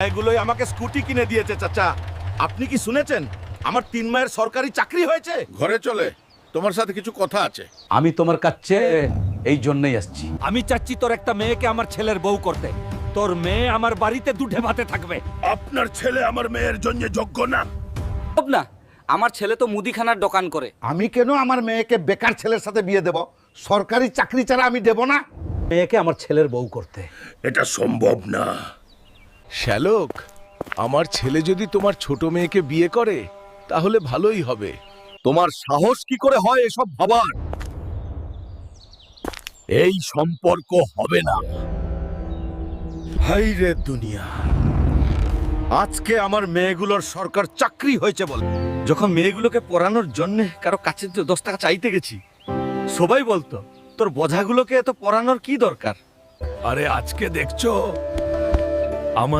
এগুলোই আমাকে স্কুটি কিনে দিয়েছে চাচা। আপনি কি শুনেছেন আমার 3 মায়ের সরকারি চাকরি হয়েছে? ঘরে চলে, তোমার সাথে কিছু কথা আছে। আমি তোমার কাছে এই জন্যই আসছি। আমি চাচ্ছি তোর একটা মেয়েকে আমার ছেলের বউ করতে। তোর মেয়ে আমার বাড়িতে দুধে ভাতে থাকবে। আপনার ছেলে আমার মেয়ের জন্য যোগ্য না। না, আমার ছেলে তো মুদিখানার দোকান করে। আমি কেন আমার মেয়েকে বেকার ছেলের সাথে বিয়ে দেব? সরকারি চাকরি ছাড়া আমি দেব না। মেয়েকে আমার ছেলের বউ করতে। এটা সম্ভব না। শ্যালক, আমার ছেলে যদি তোমার ছোট মেয়েকে বিয়ে করে তাহলে ভালোই হবে। তোমার সাহস কি করে হয় এসব ভাবার? এই সম্পর্ক হবে না। হাই রে দুনিয়া, আজকে আমার মেয়েগুলোর সরকার চাকরি হয়েছে বল। যখন মেয়েগুলোকে পড়ানোর জন্য কারো কাছে 10 টাকা চাইতে গেছি, সবাই বলতো তোর বোঝাগুলোকে এত পড়ানোর কি দরকার। আরে আজকে দেখছো আমার